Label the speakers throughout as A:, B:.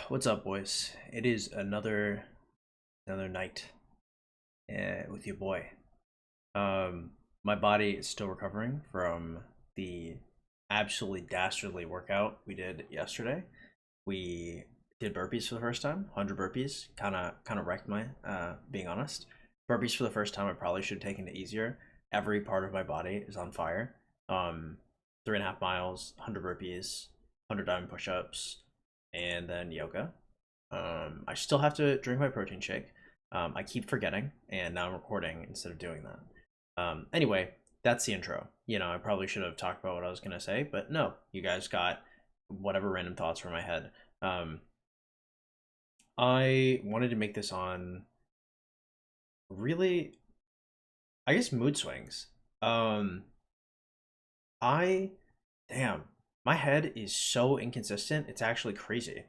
A: What's up, boys? It is another night with your boy. Um, my body is still recovering from the absolutely dastardly workout we did yesterday. We did burpees for the first time, 100 burpees. Kind of wrecked my, being honest. Burpees for the first time. I probably should have taken it easier. Every part of my body is on fire. Um, 3.5 miles, 100 burpees, 100 diamond push-ups, and then yoga. I still have to drink my protein shake. I keep forgetting, and now I'm recording instead of doing that. Anyway, that's the intro. I probably should have talked about what I was gonna say, but no, you guys got whatever random thoughts from my head. I wanted to make this on really, I guess, mood swings. Um, I, damn, my head is so inconsistent. It's actually crazy.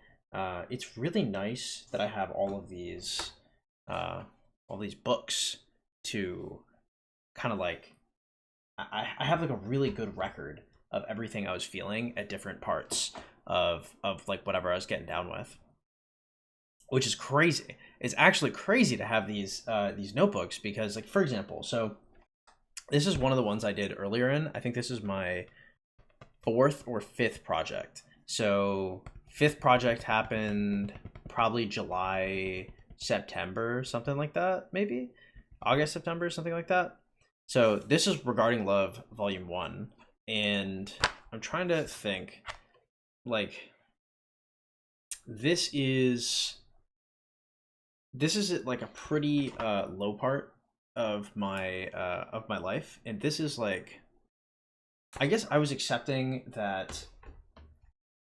A: It's really nice that I have uh, all these books to kind of like. I have like a really good record of everything I was feeling at different parts of like whatever I was getting down with, which is crazy. It's actually crazy to have these notebooks because, like, for example, so this is one of the ones I did earlier in. I think this is my fourth or fifth project. So fifth project happened probably July, September, something like that, maybe August, September, something like that. So this is Regarding Love, Volume One, and I'm trying to think, like, this is this is like a pretty low part of my life, and this is like, I guess I was accepting that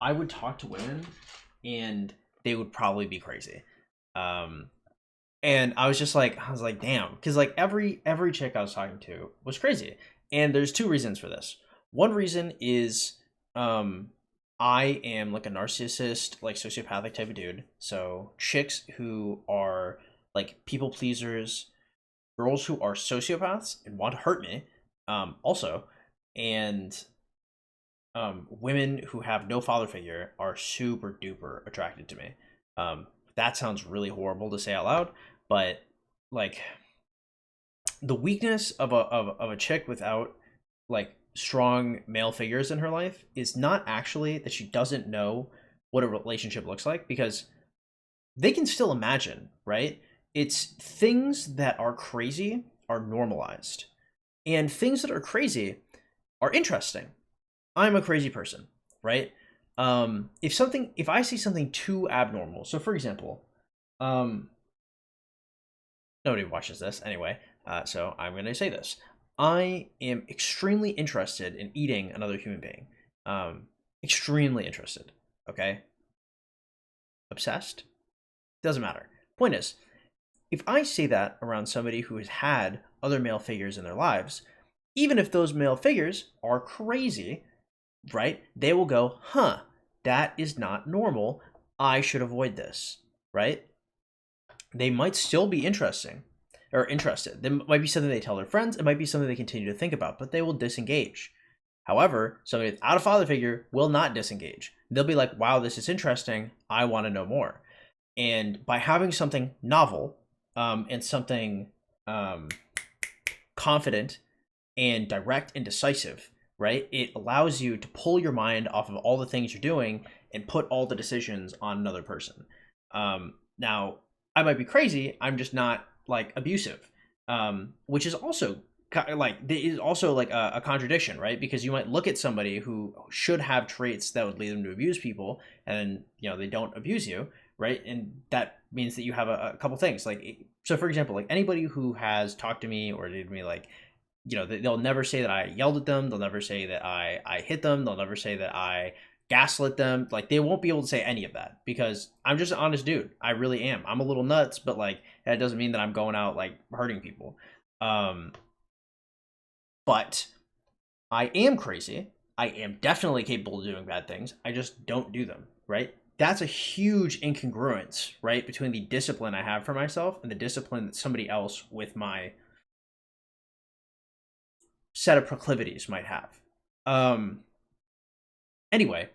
A: I would talk to women and they would probably be crazy. Um, and I was like, damn, because like every chick I was talking to was crazy, and there's two reasons for this. One reason is, um, I am like a narcissist, like sociopathic type of dude. So chicks who are like people pleasers, girls who are sociopaths and want to hurt me, also, and women who have no father figure are super duper attracted to me. That sounds really horrible to say out loud, but like the weakness of a chick without like strong male figures in her life is not actually that she doesn't know what a relationship looks like, because they can still imagine, right? It's things that are crazy are normalized, and things that are crazy are interesting. I'm a crazy person, right? If I see something too abnormal, so for example, um, nobody watches this anyway, so I'm gonna say this: I am extremely interested in eating another human being. Extremely interested. Okay, obsessed. Doesn't matter. Point is, if I say that around somebody who has had other male figures in their lives, even if those male figures are crazy, right? They will go, huh, that is not normal. I should avoid this, right? They might still be interesting or interested. There might be something they tell their friends. It might be something they continue to think about, but they will disengage. However, somebody without a father figure will not disengage. They'll be like, wow, this is interesting. I want to know more. And by having something novel, and something um, confident and direct and decisive, right? It allows you to pull your mind off of all the things you're doing and put all the decisions on another person. Now, I might be crazy. I'm just not like abusive, which is also like is also like a contradiction, right? Because you might look at somebody who should have traits that would lead them to abuse people, and they don't abuse you, right? And that means that you have a couple things. Like, so for example, like anybody who has talked to me or did me, like, they'll never say that I yelled at them. They'll never say that I hit them. They'll never say that I gaslit them. Like, they won't be able to say any of that because I'm just an honest dude. I really am. I'm a little nuts, but like that doesn't mean that I'm going out like hurting people. Um, but I am crazy. I am definitely capable of doing bad things. I just don't do them, right? That's a huge incongruence, right, between the discipline I have for myself and the discipline that somebody else with my set of proclivities might have. Um, Anyway,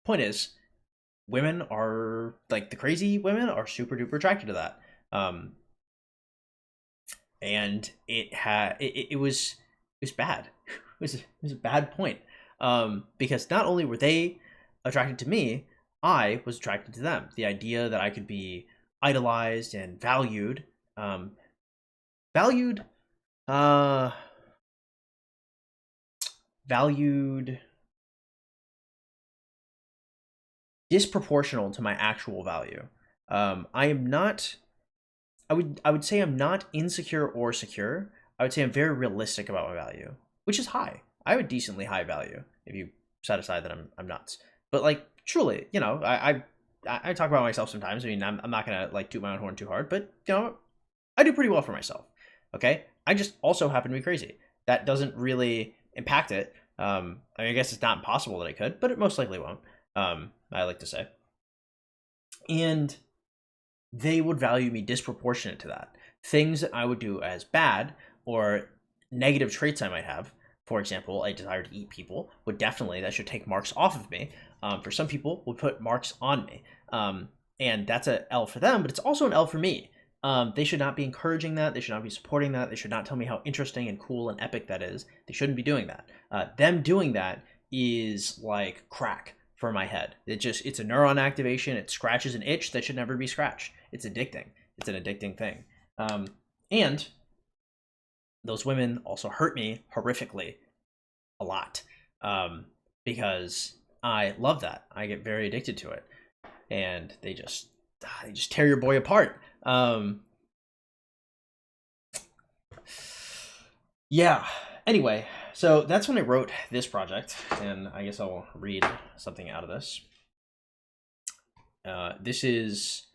A: point is, women are like the crazy women are super duper attracted to that. Um, and it was bad. It was a bad point. Because not only were they attracted to me, I was attracted to them. The idea that I could be idolized and valued, um, valued, uh, valued disproportional to my actual value. I am not. I would say I'm not insecure or secure. I would say I'm very realistic about my value, which is high. I have a decently high value if you set aside that I'm nuts. But like truly, I talk about myself sometimes. I mean, I'm not gonna like toot my own horn too hard, but I do pretty well for myself. Okay, I just also happen to be crazy. That doesn't really impact it. I mean, I guess it's not impossible that it could, but it most likely won't. I like to say, and they would value me disproportionate to that. Things that I would do as bad or negative traits I might have, for example, a desire to eat people, would definitely, that should take marks off of me. For some people, would put marks on me. And that's an L for them, but it's also an L for me. They should not be encouraging that. They should not be supporting that. They should not tell me how interesting and cool and epic that is. They shouldn't be doing that. Them doing that is like crack for my head. It's a neuron activation. It scratches an itch that should never be scratched. It's addicting. It's an addicting thing. And those women also hurt me horrifically a lot, because I love that. I get very addicted to it, and they just tear your boy apart. Yeah. Anyway, so that's when I wrote this project, and I guess I'll read something out of this. This is,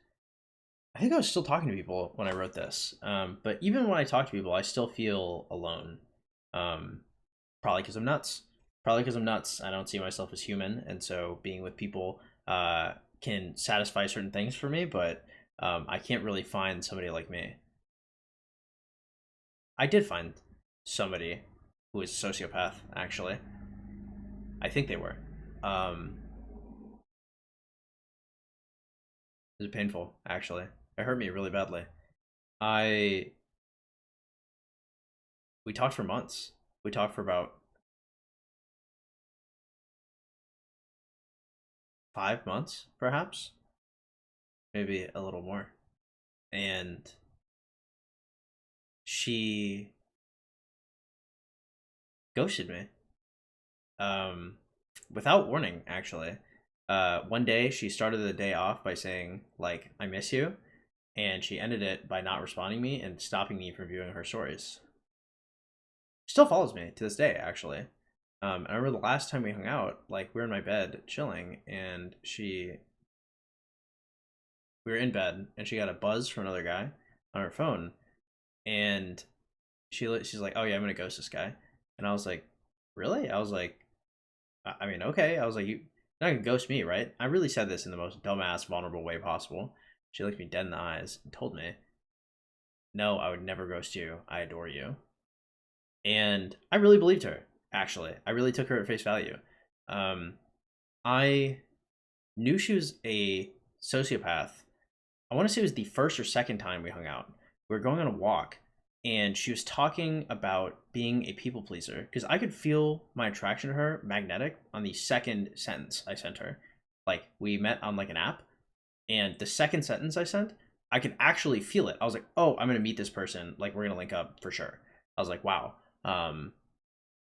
A: I think I was still talking to people when I wrote this, but even when I talk to people, I still feel alone. Um, Probably because I'm nuts. Probably because I'm nuts. I don't see myself as human, and so being with people can satisfy certain things for me, but I can't really find somebody like me. I did find somebody who was a sociopath, actually. I think they were. It was painful, actually. It hurt me really badly. I We talked for months. We talked for about 5 months, perhaps, maybe a little more. And she ghosted me, um, without warning. Actually, one day she started the day off by saying like "I miss you," and she ended it by not responding me and stopping me from viewing her stories. Still follows me to this day, actually. I remember the last time we hung out, like we were in my bed chilling, and we were in bed, and she got a buzz from another guy on her phone, and she's like, "Oh yeah, I'm gonna ghost this guy," and I was like, "Really?" I was like, "I mean, okay." I was like, "You're not gonna ghost me, right?" I really said this in the most dumbass, vulnerable way possible. She looked me dead in the eyes and told me, "No, I would never ghost you. I adore you." And I really believed her. Actually, I really took her at face value. Um, I knew she was a sociopath. I want to say it was the first or second time we hung out. We were going on a walk, and she was talking about being a people pleaser because I could feel my attraction to her magnetic on the second sentence I sent her. Like we met on like an app, and the second sentence I sent, I could actually feel it. I was like, "Oh, I'm gonna meet this person. Like we're gonna link up for sure." I was like, "Wow."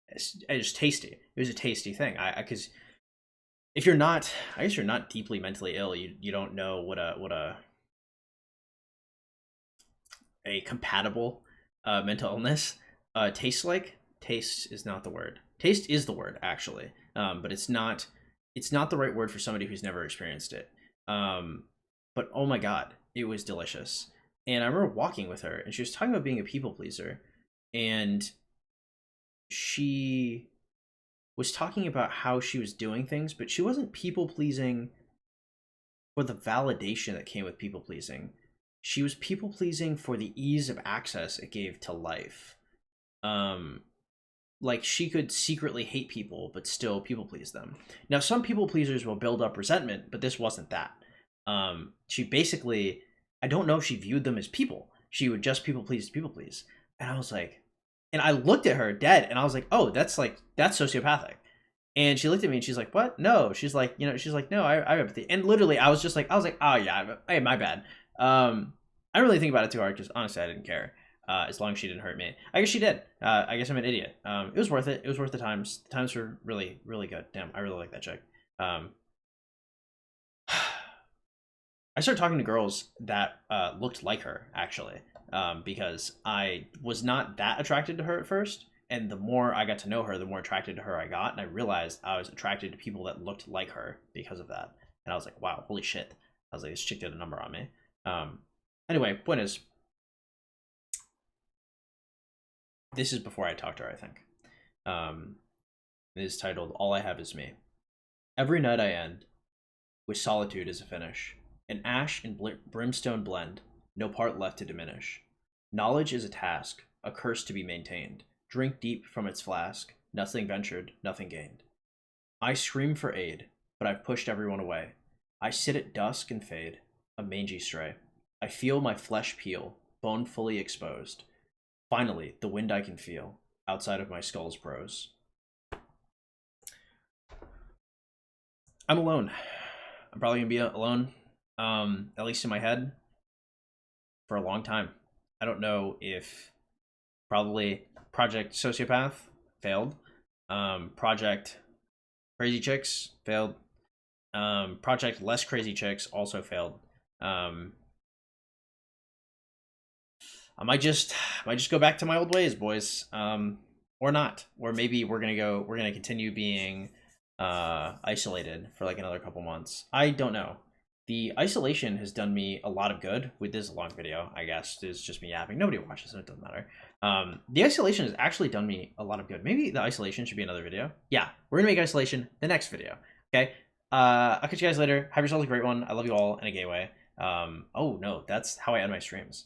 A: It's just tasty. It was a tasty thing. I because if you're not, I guess you're not deeply mentally ill. You don't know what a compatible mental illness tastes like. Taste is not the word. Taste is the word actually, but it's not the right word for somebody who's never experienced it. Um, but oh my god, it was delicious. And I remember walking with her, and she was talking about being a people pleaser, and she was talking about how she was doing things, but she wasn't people pleasing for the validation that came with people pleasing. She was people pleasing for the ease of access it gave to life. Um, like she could secretly hate people but still people please them. Now some people pleasers will build up resentment, but this wasn't that. She basically, I don't know if she viewed them as people. She would just people please. And I was like, and I looked at her dead and I was like, oh, that's sociopathic. And she looked at me and she's like, what? No. She's like, she's like, no, I have empathy. And literally I was like, oh yeah, hey, my bad. I don't really think about it too hard because honestly I didn't care. As long as she didn't hurt me. I guess she did. I guess I'm an idiot. It was worth it. It was worth the times. The times were really, really good. Damn, I really like that chick. I started talking to girls that looked like her, actually, because I was not that attracted to her at first. And the more I got to know her, the more attracted to her I got. And I realized I was attracted to people that looked like her because of that. And I was like, wow, holy shit. I was like, this chick did a number on me. Anyway, point is, this is before I talked to her, I think. It is titled All I Have Is Me. Every night I end with solitude as a finish. An ash and brimstone blend, no part left to diminish. Knowledge is a task, a curse to be maintained. Drink deep from its flask, nothing ventured, nothing gained. I scream for aid, but I've pushed everyone away. I sit at dusk and fade, a mangy stray. I feel my flesh peel, bone fully exposed. Finally, the wind I can feel, outside of my skull's prose. I'm alone. I'm probably gonna be alone, at least in my head, for a long time. I don't know if probably Project Sociopath failed. Project Crazy Chicks failed. Project Less Crazy Chicks also failed. I might just go back to my old ways, boys. Or not. Or maybe we're gonna continue being isolated for like another couple months. I don't know. The isolation has done me a lot of good. With this long video, I guess it's just me yapping. Nobody watches it. It doesn't matter. The isolation has actually done me a lot of good. Maybe the isolation should be another video. Yeah, we're gonna make isolation the next video. Okay. I'll catch you guys later. Have yourselves a great one. I love you all in a gay way. Oh no, that's how I end my streams.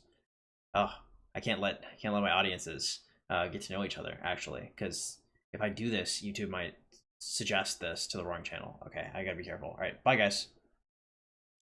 A: Oh, I can't let my audiences get to know each other actually, because if I do this, YouTube might suggest this to the wrong channel. Okay, I gotta be careful. All right, bye guys.